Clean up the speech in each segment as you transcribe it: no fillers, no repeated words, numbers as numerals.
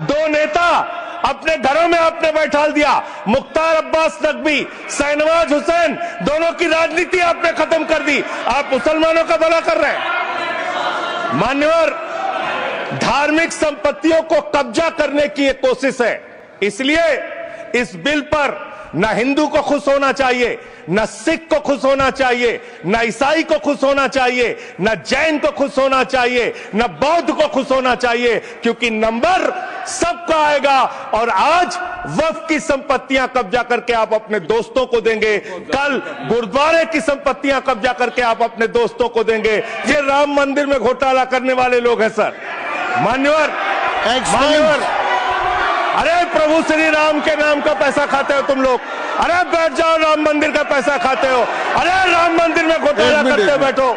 दो नेता अपने घरों में आपने बैठा दिया। मुख्तार अब्बास नकवी, शाहनवाज हुसैन, दोनों की राजनीति आपने खत्म कर दी। आप मुसलमानों का भला कर रहे हैं। मान्यवर, धार्मिक संपत्तियों को कब्जा करने की एक कोशिश है। इसलिए इस बिल पर न हिंदू को खुश होना चाहिए, न सिख को खुश होना चाहिए, न ईसाई को खुश होना चाहिए, न जैन को खुश होना चाहिए, न बौद्ध को खुश होना चाहिए, क्योंकि नंबर सबका आएगा। और आज वक्फ की संपत्तियां कब्जा करके आप अपने दोस्तों को देंगे, कल गुरुद्वारे की संपत्तियां कब्जा करके आप अपने दोस्तों को देंगे। ये राम मंदिर में घोटाला करने वाले लोग हैं सर। मान्यवर, अरे प्रभु श्री राम के नाम का पैसा खाते हो तुम लोग। अरे बैठ जाओ, राम मंदिर का पैसा खाते हो। अरे राम मंदिर में घोटाला करते बैठो।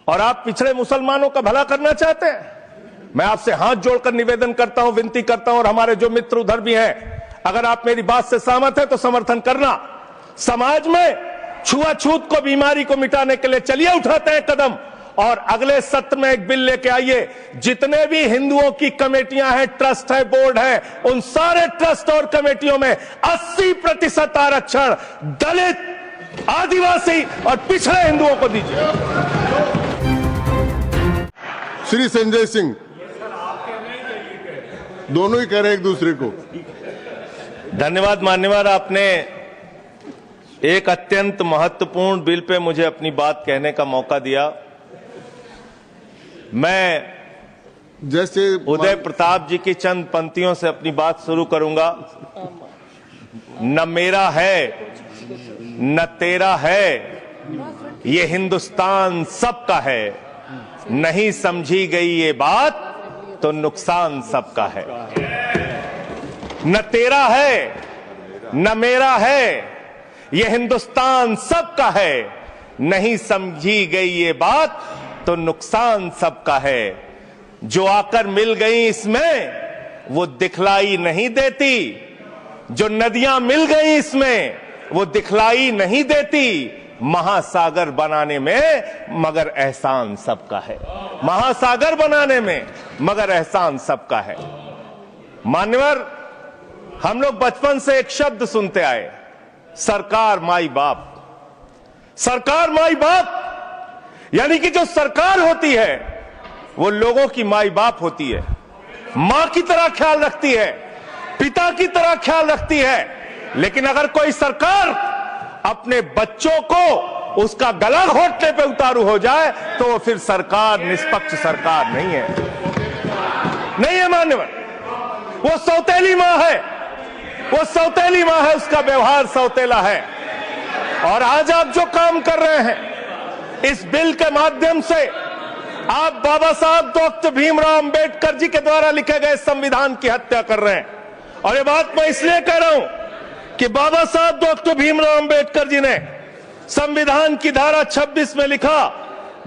और आप पिछड़े मुसलमानों का भला करना चाहते हैं। मैं आपसे हाथ जोड़कर निवेदन करता हूं, विनती करता हूं, और हमारे जो मित्र उधर भी हैं, अगर आप मेरी बात से सहमत हैं तो समर्थन करना। समाज में छुआछूत को, बीमारी को मिटाने के लिए चलिए उठाते हैं कदम, और अगले सत्र में एक बिल लेके आइए। जितने भी हिंदुओं की कमेटियां हैं, ट्रस्ट है, बोर्ड है, उन सारे ट्रस्ट और कमेटियों में 80% आरक्षण दलित, आदिवासी और पिछड़े हिंदुओं को दीजिए। श्री संजय सिंह, दोनों ही कह रहे हैं एक दूसरे को। धन्यवाद मान्यवर, आपने एक अत्यंत महत्वपूर्ण बिल पे मुझे अपनी बात कहने का मौका दिया। मैं जैसे उदय प्रताप जी की चंद पंक्तियों से अपनी बात शुरू करूंगा। न मेरा है न तेरा है, ये हिंदुस्तान सबका है। नहीं समझी गई ये बात तो नुकसान सबका है। न तेरा है न मेरा है, ये हिंदुस्तान सबका है। नहीं समझी गई ये बात तो नुकसान सबका है। जो आकर मिल गई इसमें वो दिखलाई नहीं देती, जो नदियां मिल गई इसमें वो दिखलाई नहीं देती। महासागर बनाने में मगर एहसान सबका है। महासागर बनाने में मगर एहसान सबका है। मान्यवर, हम लोग बचपन से एक शब्द सुनते आए, सरकार माई बाप। सरकार माई बाप यानी कि जो सरकार होती है वो लोगों की माई बाप होती है, मां की तरह ख्याल रखती है, पिता की तरह ख्याल रखती है। लेकिन अगर कोई सरकार अपने बच्चों को उसका गला घोटने पे उतारू हो जाए तो वो फिर सरकार निष्पक्ष सरकार नहीं है। नहीं है मान्यवर, वो सौतेली मां है, वो सौतेली मां है, उसका व्यवहार सौतेला है। और आज आप जो काम कर रहे हैं इस बिल के माध्यम से, आप बाबा साहब डॉक्टर भीमराव अंबेडकर जी के द्वारा लिखे गए संविधान की हत्या कर रहे हैं। और ये बात मैं इसलिए कह रहा हूं कि बाबा साहब डॉक्टर भीमराव अंबेडकर जी ने संविधान की धारा 26 में लिखा,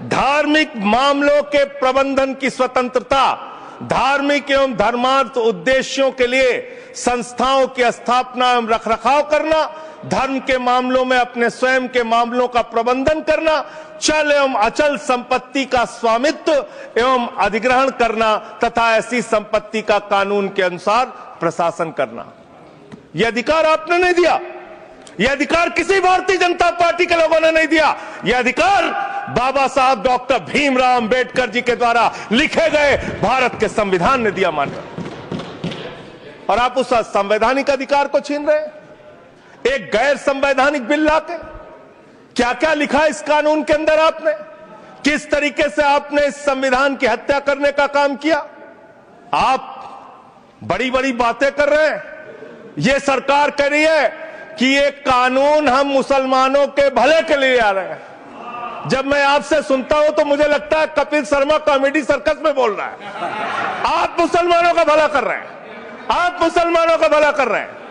धार्मिक मामलों के प्रबंधन की स्वतंत्रता, धार्मिक एवं धर्मार्थ उद्देश्यों के लिए संस्थाओं की स्थापना एवं रखरखाव करना, धर्म के मामलों में अपने स्वयं के मामलों का प्रबंधन करना, चल एवं अचल संपत्ति का स्वामित्व एवं अधिग्रहण करना तथा ऐसी संपत्ति का कानून के अनुसार प्रशासन करना। यह अधिकार आपने नहीं दिया, यह अधिकार किसी भारतीय जनता पार्टी के लोगों ने नहीं दिया। यह अधिकार बाबा साहब डॉक्टर भीमराव अंबेडकर जी के द्वारा लिखे गए भारत के संविधान ने दिया। मान्य, और आप उस संवैधानिक अधिकार को छीन रहे हैं एक गैर संवैधानिक बिल लाके। क्या क्या लिखा इस कानून के अंदर आपने, किस तरीके से आपने इस संविधान की हत्या करने का काम किया। आप बड़ी बड़ी बातें कर रहे हैं। यह सरकार कह रही है कि ये कानून हम मुसलमानों के भले के लिए आ रहे हैं। जब मैं आपसे सुनता हूं तो मुझे लगता है कपिल शर्मा कॉमेडी सर्कस में बोल रहा है। आप मुसलमानों का भला कर रहे हैं, आप मुसलमानों का भला कर रहे हैं।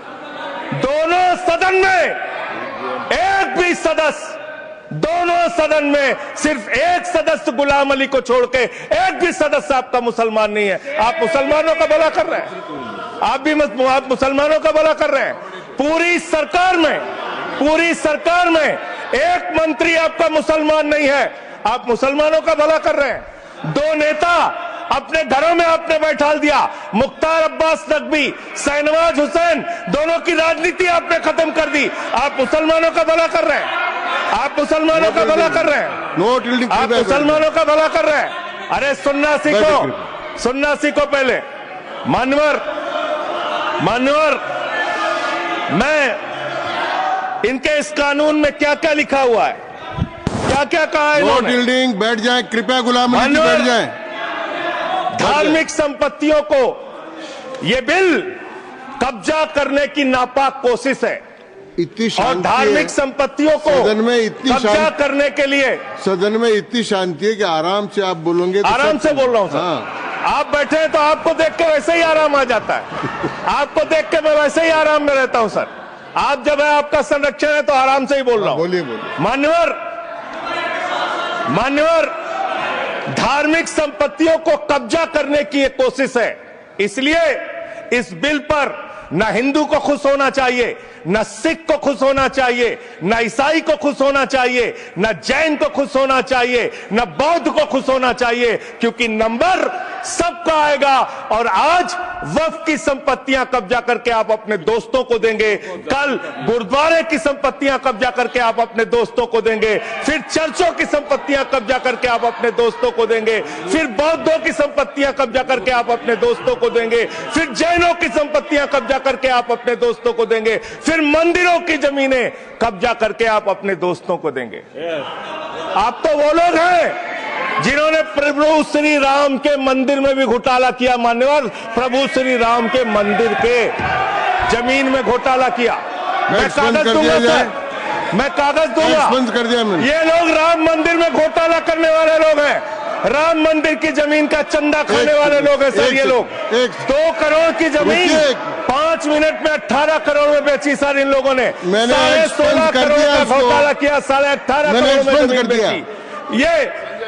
दोनों सदन में एक भी सदस्य, दोनों सदन में सिर्फ एक सदस्य गुलाम अली को छोड़ के एक भी सदस्य आपका मुसलमान नहीं है। आप मुसलमानों का भला कर रहे हैं, आप मुसलमानों का भला कर रहे हैं। पूरी सरकार में एक मंत्री आपका मुसलमान नहीं है, आप मुसलमानों का भला कर रहे हैं। दो नेता अपने घरों में आपने बैठा दिया। मुख्तार अब्बास नकवी, शाहनवाज हुसैन, दोनों की राजनीति आपने खत्म कर दी। आप मुसलमानों का भला कर रहे हैं, आप मुसलमानों का भला कर रहे हैं, नो टिल्डिंग, आप मुसलमानों का भला कर रहे हैं। अरे सुनना सीखो पहले। मान्यवर, मैं इनके इस कानून में क्या क्या लिखा हुआ है, क्या क्या कहा है नो इन्होंने। टिल्डिंग, बैठ जाए कृपया, गुलाम अली जी बैठ जाए। धार्मिक संपत्तियों को ये बिल कब्जा करने की नापाक कोशिश है इतनी और शांति धार्मिक है संपत्तियों को सदन में, इतनी कब्जा करने के लिए। सदन में इतनी शांति है कि आराम से आप बोलोगे तो आराम से बोल रहा हूं सर। हाँ। आप बैठे हैं तो आपको देख के वैसे ही आराम आ जाता है। आपको देख के मैं वैसे ही आराम में रहता हूं सर। आप जब है आपका संरक्षण है तो आराम से ही बोल रहा हूं। बोलिए। मान्यवर, धार्मिक संपत्तियों को कब्जा करने की एक कोशिश है। इसलिए इस बिल पर न हिंदू को खुश होना चाहिए, न सिख को खुश होना चाहिए, न ईसाई को खुश होना चाहिए, न जैन को खुश होना चाहिए, न बौद्ध को खुश होना चाहिए, क्योंकि नंबर सबका आएगा। और आज वक्फ की संपत्तियां कब्जा करके आप अपने दोस्तों को देंगे, कल गुरुद्वारे की संपत्तियां कब्जा करके आप अपने दोस्तों को देंगे, फिर चर्चों की संपत्तियां कब्जा करके आप अपने दोस्तों को देंगे, फिर बौद्धों की संपत्तियां कब्जा करके आप अपने दोस्तों को देंगे, फिर जैनों की संपत्तियां कब्जा करके आप अपने दोस्तों को देंगे, फिर मंदिरों की जमीनें कब्जा करके आप अपने दोस्तों को देंगे। आप तो वो लोग हैं जिन्होंने प्रभु श्री राम के मंदिर में भी घोटाला किया। मान्यवर, प्रभु श्री राम के मंदिर के जमीन में घोटाला किया। मैं कागज दूंगा सर, मैं कागज दूंगा। कर दिया मैंने। ये लोग राम मंदिर में घोटाला करने वाले लोग हैं, राम मंदिर की जमीन का चंदा खाने वाले लोग हैं सर। ये लोग 2 करोड़ की जमीन 5 मिनट में 18 करोड़ में बेची सर इन लोगों ने। 16.5 करोड़ का घोटाला किया, 18.5 करोड़ में जमीन बेची।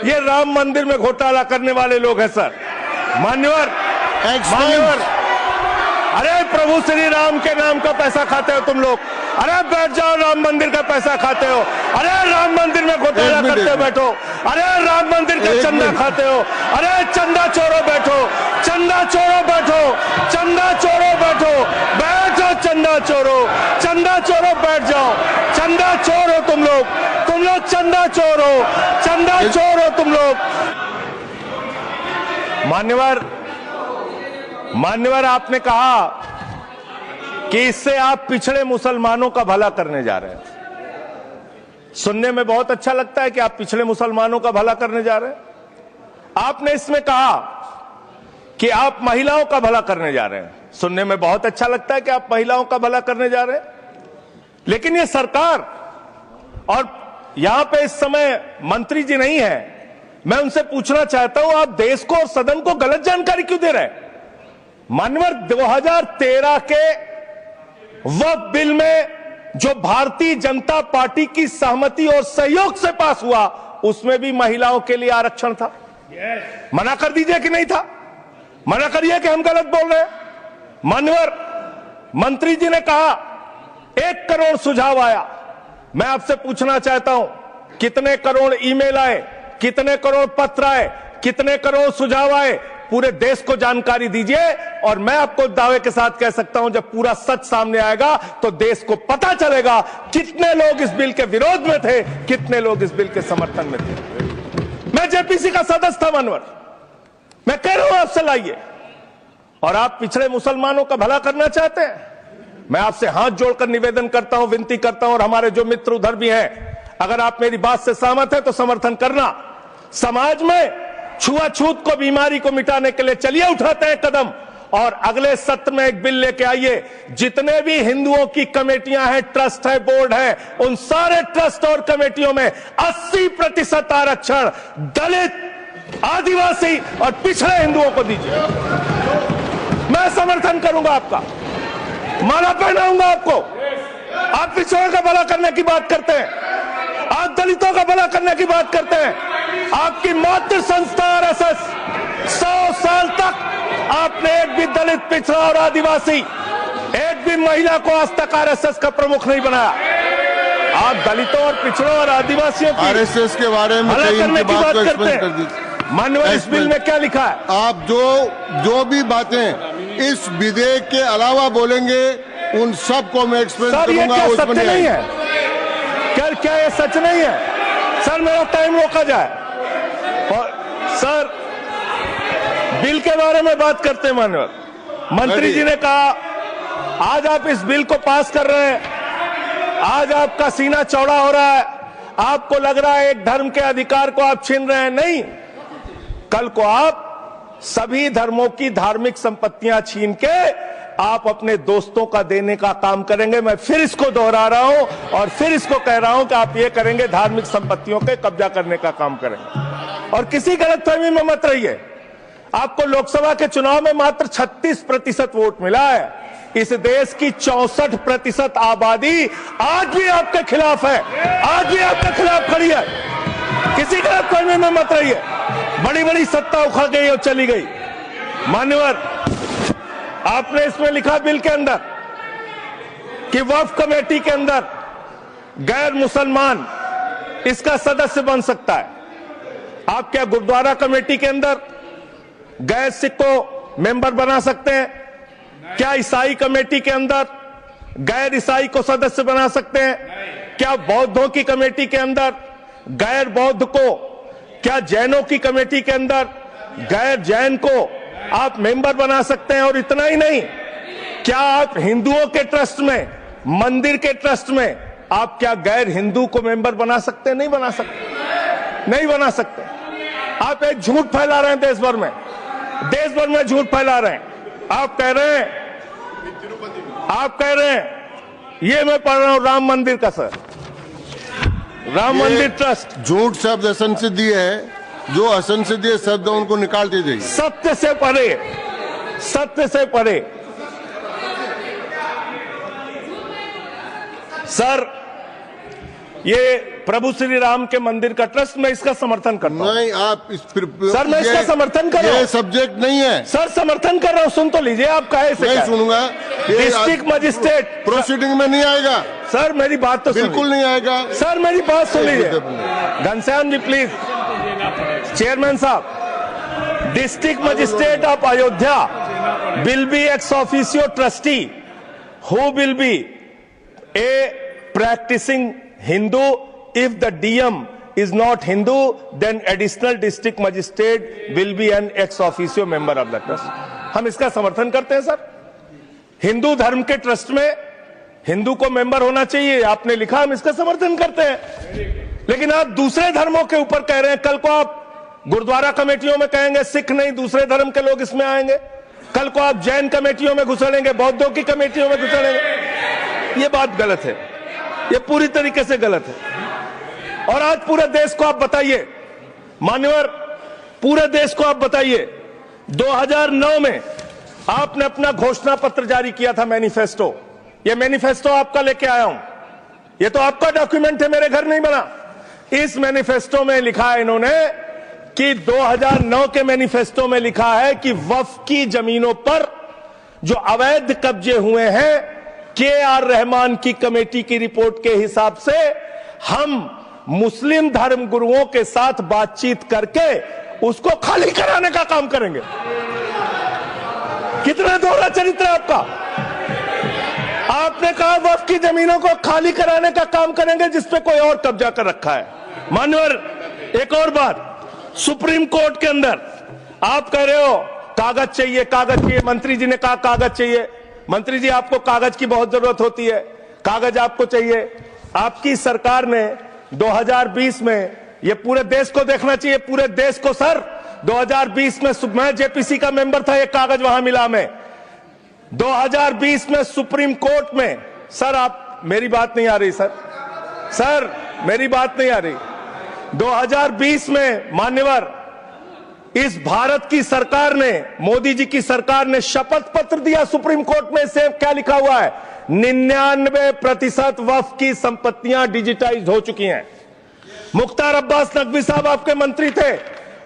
ये राम मंदिर में घोटाला करने वाले लोग हैं सर। मान्यवर, अरे प्रभु श्री राम के नाम का पैसा खाते हो तुम लोग। अरे बैठ जाओ, राम मंदिर का पैसा खाते हो। अरे राम मंदिर में घोटाला करते हो, बैठो। अरे राम मंदिर का चंदा खाते हो। अरे चंदा चोरो बैठो, चंदा चोरो बैठो, चंदा चोरो बैठो, बैठो चंदा चोरो बैठ जाओ। चंदा चोर हो तुम लोग चंदा चोर हो तुम लोग। मान्यवर, आपने कहा कि इससे आप पिछड़े मुसलमानों का भला करने जा रहे हैं। सुनने में बहुत अच्छा लगता है कि आप पिछड़े मुसलमानों का भला करने जा रहे हैं। आपने इसमें कहा कि आप महिलाओं का भला करने जा रहे हैं। सुनने में बहुत अच्छा लगता है कि आप महिलाओं का भला करने जा रहे हैं, लेकिन ये सरकार, और यहां पे इस समय मंत्री जी नहीं है, मैं उनसे पूछना चाहता हूं, आप देश को और सदन को गलत जानकारी क्यों दे रहे हैं? मान्यवर, 2013 के वक्फ बिल में जो भारतीय जनता पार्टी की सहमति और सहयोग से पास हुआ, उसमें भी महिलाओं के लिए आरक्षण था। मना कर दीजिए कि नहीं था, मना करिए कि हम गलत बोल रहे हैं। मान्यवर, मंत्री जी ने कहा 1 करोड़ सुझाव आया। मैं आपसे पूछना चाहता हूं, कितने करोड़ ईमेल आए, कितने करोड़ पत्र आए, कितने करोड़ सुझाव आए? पूरे देश को जानकारी दीजिए, और मैं आपको दावे के साथ कह सकता हूं, जब पूरा सच सामने आएगा तो देश को पता चलेगा कितने लोग इस बिल के विरोध में थे, कितने लोग इस बिल के समर्थन में थे। मैं जेपीसी का सदस्य था मान्यवर, मैं कह रहा हूं आपसे लाइए। और आप पिछड़े मुसलमानों का भला करना चाहते हैं, मैं आपसे हाथ जोड़कर निवेदन करता हूं, विनती करता हूं, और हमारे जो मित्र उधर भी हैं, अगर आप मेरी बात से सहमत हैं तो समर्थन करना। समाज में छुआछूत को, बीमारी को मिटाने के लिए चलिए उठाते हैं कदम, और अगले सत्र में एक बिल लेके आइए। जितने भी हिंदुओं की कमेटियां हैं, ट्रस्ट है, बोर्ड है, उन सारे ट्रस्ट और कमेटियों में 80% आरक्षण दलित, आदिवासी और पिछड़े हिंदुओं को दीजिए। मैं समर्थन करूंगा आपका, माला पहनाऊंगा आपको। आप पिछड़ों का भला करने की बात करते हैं, आप दलितों का भला करने की बात करते हैं। आपकी मातृ संस्था आरएसएस 100 साल तक आपने एक भी दलित, पिछड़ा और आदिवासी, एक भी महिला को आज तक आरएसएस का प्रमुख नहीं बनाया। आप दलितों और पिछड़ों और आदिवासियों की आरएसएस के बारे में भला करने की बात करते हैं। माननीय इस बिल में क्या लिखा है? आप जो भी बातें इस विधेयक के अलावा बोलेंगे उन सबको मैं एक्सप्लेन सर, ये करूंगा। क्या उसमें सत्य नहीं है? क्या ये सच नहीं है? सर, मेरा टाइम रोका जाए। और सर, बिल के बारे में बात करते हैं। माननीय मंत्री जी ने कहा आज आप इस बिल को पास कर रहे हैं, आज आपका सीना चौड़ा हो रहा है, आपको लग रहा है एक धर्म के अधिकार को आप छीन रहे हैं। नहीं, कल को आप सभी धर्मों की धार्मिक संपत्तियां छीन के आप अपने दोस्तों का देने का काम करेंगे। मैं फिर इसको दोहरा रहा हूं और फिर इसको कह रहा हूं कि आप ये करेंगे, धार्मिक संपत्तियों के कब्जा करने का काम करेंगे। और किसी गलतफहमी में मत रहिए। आपको लोकसभा के चुनाव में मात्र 36% वोट मिला है। इस देश की 64% आबादी आज भी आपके खिलाफ है, आज भी आपके खिलाफ खड़ी है। किसी गलतफहमी में मत रहिए। बड़ी बड़ी सत्ता उखड़ गई और चली गई। मान्यवर, आपने इसमें लिखा बिल के अंदर कि वक्फ कमेटी के अंदर गैर मुसलमान इसका सदस्य बन सकता है। आप क्या गुरुद्वारा कमेटी के अंदर गैर सिख को मेंबर बना सकते हैं? क्या ईसाई कमेटी के अंदर गैर ईसाई को सदस्य बना सकते हैं? क्या बौद्धों की कमेटी के अंदर गैर बौद्ध को, क्या जैनों की कमेटी के अंदर गैर जैन को आप मेंबर बना सकते हैं? और इतना ही नहीं, क्या आप हिंदुओं के ट्रस्ट में, मंदिर के ट्रस्ट में आप क्या गैर हिंदू को मेंबर बना सकते हैं? नहीं बना सकते, नहीं बना सकते। आप एक झूठ फैला रहे हैं देश भर में, देश भर में झूठ फैला रहे हैं। आप कह रहे हैं ये मैं पढ़ रहा हूं राम मंदिर का, सर, राम मंदिर ट्रस्ट। झूठ शब्द असंसिद्धि है, जो असंसिद्धि शब्द उनको निकाल दीजिए। सत्य से परे, सत्य से परे। सर, ये प्रभु श्री राम के मंदिर का ट्रस्ट, मैं इसका समर्थन करता हूं। नहीं, आप सर, मैं इसका समर्थन कर रहा हूं। ये सब्जेक्ट नहीं है सर, समर्थन कर रहा हूं। सुन तो लीजिए, आप कहे से नहीं सुनूंगा। डिस्ट्रिक्ट मजिस्ट्रेट प्रोसीडिंग में नहीं आएगा। सर, मेरी बात तो बिल्कुल नहीं आएगा। सर, मेरी बात सुन लीजिए। घनश्याम जी प्लीज, चेयरमैन साहब, district magistrate of Ayodhya will be ex officio trustee who will be a practising Hindu. If the DM is not Hindu, then additional district magistrate will be an ex officio member of the trust. हम इसका समर्थन करते हैं sir. Hindu धर्म के trust में हिंदू को member होना चाहिए, आपने लिखा, हम इसका समर्थन करते हैं। लेकिन आप दूसरे धर्मों के ऊपर कह रहे हैं। कल को आप गुरुद्वारा कमेटियों में कहेंगे सिख नहीं, दूसरे धर्म के लोग इसमें आएंगे। कल को आप जैन कमेटियों में घुसड़ेंगे, बौद्धों की कमेटियों में घुसड़ेंगे। ये बात गलत है, ये पूरी तरीके से गलत है। और आज पूरे देश को आप बताइए, मान्यवर, पूरे देश को आप बताइए, 2009 में आपने अपना घोषणा पत्र जारी किया था, मैनिफेस्टो। ये मैनिफेस्टो आपका लेके आया हूं, ये तो आपका डॉक्यूमेंट है, मेरे घर नहीं बना। इस मैनिफेस्टो में लिखा है इन्होंने कि 2009 के मैनिफेस्टो में लिखा है कि वक्फ की जमीनों पर जो अवैध कब्जे हुए हैं, KR रहमान की कमेटी की रिपोर्ट के हिसाब से हम मुस्लिम धर्म गुरुओं के साथ बातचीत करके उसको खाली कराने का काम करेंगे। कितना दोहरा चरित्र है आपका। आपने कहा वक्फ की जमीनों को खाली कराने का काम करेंगे जिसपे कोई और कब्जा कर रखा है। मान्यवर, एक और बात, सुप्रीम कोर्ट के अंदर आप कह रहे हो कागज चाहिए, कागज चाहिए। मंत्री जी ने कहा कागज चाहिए। मंत्री जी, आपको कागज की बहुत जरूरत होती है, कागज आपको चाहिए। आपकी सरकार ने 2020 में, ये पूरे देश को देखना चाहिए, पूरे देश को सर, 2020 में मैं जेपीसी का मेंबर था, एक कागज वहां मिला हमें 2020 में सुप्रीम कोर्ट में। सर, आप, मेरी बात नहीं आ रही सर, सर मेरी बात नहीं आ रही। 2020 में मान्यवर, इस भारत की सरकार ने, मोदी जी की सरकार ने शपथ पत्र दिया सुप्रीम कोर्ट में। से क्या लिखा हुआ है? 99% वक्फ की संपत्तियां डिजिटाइज हो चुकी हैं। मुख्तार अब्बास नकवी साहब आपके मंत्री थे,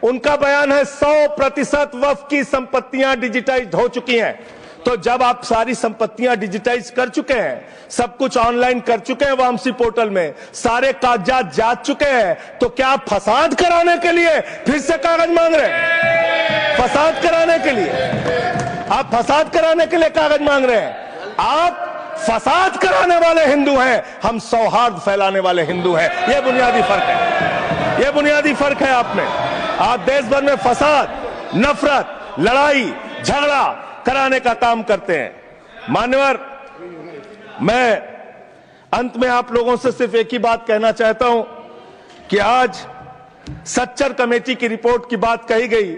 उनका बयान है 100% वक्फ की संपत्तियां डिजिटाइज हो चुकी हैं। तो जब आप सारी संपत्तियां डिजिटाइज कर चुके हैं, सब कुछ ऑनलाइन कर चुके हैं वामसी पोर्टल में, सारे कागजात जांच चुके हैं, तो क्या आप फसाद कराने के लिए फिर से कागज मांग रहे हैं? फसाद कराने के लिए आप फसाद कराने के लिए कागज मांग रहे हैं? आप फसाद कराने वाले हिंदू हैं, हम सौहार्द फैलाने वाले हिंदू हैं। यह बुनियादी फर्क है, यह बुनियादी फर्क है आप में। आप देश भर में फसाद, नफरत, लड़ाई, झगड़ा कराने का काम करते हैं। मान्यवर, मैं अंत में आप लोगों से सिर्फ एक ही बात कहना चाहता हूं कि आज सच्चर कमेटी की रिपोर्ट की बात कही गई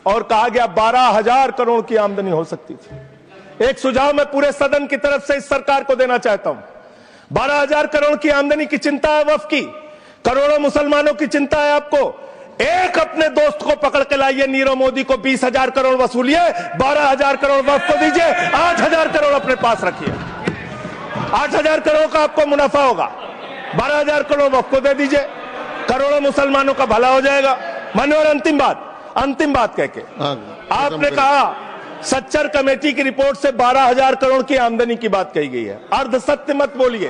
और कहा गया 12,000 करोड़ की आमदनी हो सकती थी। एक सुझाव मैं पूरे सदन की तरफ से इस सरकार को देना चाहता हूं। 12,000 करोड़ की आमदनी की चिंता है वक्फ की, करोड़ों मुसलमानों की चिंता है आपको। एक अपने दोस्त को पकड़ के लाइए, नीरव मोदी को 20,000 करोड़ वसूलिए, 12,000 करोड़ वक्फ को दीजिए, 8,000 करोड़ अपने पास रखिए। 8,000 करोड़ का आपको मुनाफा होगा, 12,000 करोड़ वक्फ को दे दीजिए, करोड़ों मुसलमानों का भला हो जाएगा। मान्यवर, अंतिम बात कह के आपने कहा सच्चर कमेटी की रिपोर्ट से 12,000 करोड़ की आमदनी की बात कही गई है। अर्ध सत्य मत बोलिए,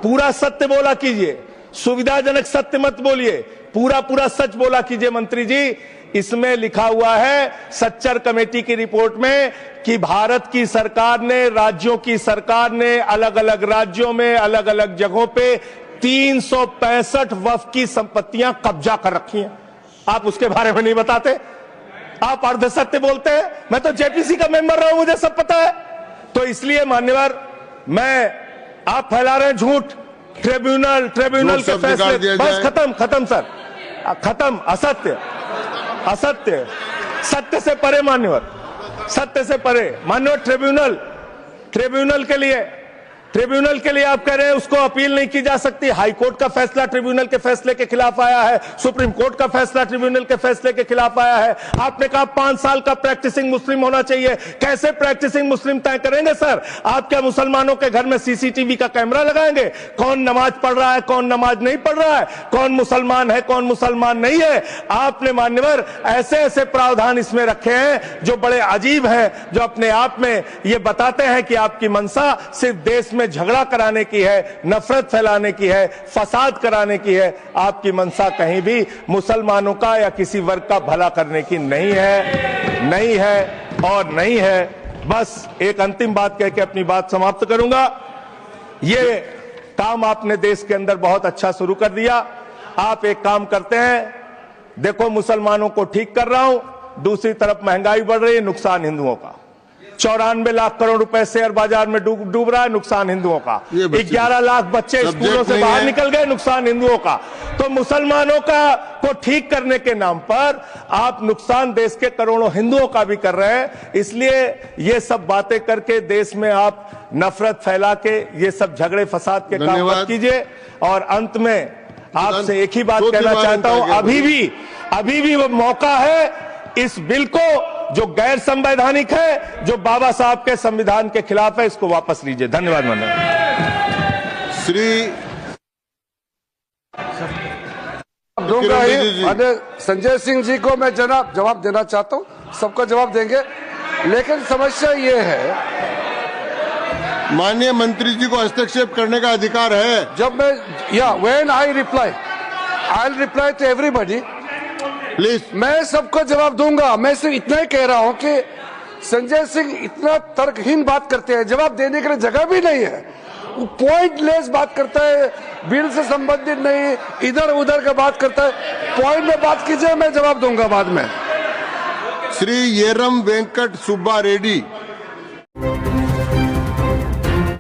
पूरा सत्य बोला कीजिए। सुविधाजनक सत्य मत बोलिए, पूरा सच बोला कीजिए। मंत्री जी, इसमें लिखा हुआ है सच्चर कमेटी की रिपोर्ट में कि भारत की सरकार ने, राज्यों की सरकार ने अलग अलग राज्यों में, अलग अलग जगहों पे 365 वक्फ की संपत्तियां कब्जा कर रखी हैं। आप उसके बारे में नहीं बताते, आप अर्ध सत्य बोलते हैं। मैं तो जेपीसी का मेंबर रहा हूं, मुझे सब पता है। तो इसलिए मान्यवर, आप फैला रहे हैं झूठ। ट्रिब्यूनल के फैसले, बस खत्म सर, खत्म। असत्य, सत्य से परे मान्यवर, सत्य से परे मान्यवर। ट्रिब्यूनल के लिए आप कह रहे हैं उसको अपील नहीं की जा सकती। हाई कोर्ट का फैसला ट्रिब्यूनल के फैसले के खिलाफ आया है, सुप्रीम कोर्ट का फैसला ट्रिब्यूनल के फैसले के खिलाफ आया है। आपने कहा 5 साल का प्रैक्टिसिंग मुस्लिम होना चाहिए। कैसे प्रैक्टिसिंग मुस्लिम तय करेंगे सर? आप क्या मुसलमानों के घर में सीसीटीवी का कैमरा लगाएंगे? कौन नमाज पढ़ रहा है, कौन नमाज नहीं पढ़ रहा है, कौन मुसलमान है, कौन मुसलमान नहीं है? आपने मान्यवर ऐसे प्रावधान इसमें रखे हैं जो बड़े अजीब हैं, जो अपने आप में ये बताते हैं कि आपकी मंशा सिर्फ देश में झगड़ा कराने की है, नफरत फैलाने की है, फसाद कराने की है। आपकी मंशा कहीं भी मुसलमानों का या किसी वर्ग का भला करने की नहीं है। बस एक अंतिम बात कह के अपनी बात समाप्त करूंगा। ये काम आपने देश के अंदर बहुत अच्छा शुरू कर दिया। आप एक काम करते हैं, देखो मुसलमानों को ठीक कर रहा हूं, दूसरी तरफ महंगाई बढ़ रही है, नुकसान हिंदुओं का। 94 लाख करोड़ रुपए शेयर बाजार में डूब रहा है, नुकसान हिंदुओं का। 11 लाख बच्चे स्कूलों से बाहर निकल गए, नुकसान हिंदुओं का। तो मुसलमानों को ठीक करने के नाम पर आप नुकसान देश के करोड़ों हिंदुओं का भी कर रहे हैं। इसलिए ये सब बातें करके देश में आप नफरत फैला के ये सब झगड़े फसाद के काम मत कीजिए। और अंत में आपसे एक ही बात कहना चाहता हूं, अभी भी वो मौका है इस बिल को, जो गैर संवैधानिक है, जो बाबा साहब के संविधान के खिलाफ है, इसको वापस लीजिए। धन्यवाद। श्री संजय सिंह जी को मैं जवाब देना चाहता हूँ, सबका जवाब देंगे, लेकिन समस्या ये है, माननीय मंत्री जी को हस्तक्षेप करने का अधिकार है। जब मैं when I will reply to everybody please. मैं सबको जवाब दूंगा। मैं सिर्फ इतना ही कह रहा हूं कि संजय सिंह इतना तर्कहीन बात करते हैं, जवाब देने के लिए जगह भी नहीं है। वो पॉइंटलेस बात करता है, बिल से संबंधित नहीं, इधर उधर का बात करता है। पॉइंट में बात कीजिए, मैं जवाब दूंगा बाद में। श्री येरम वेंकट सुब्बा रेड्डी।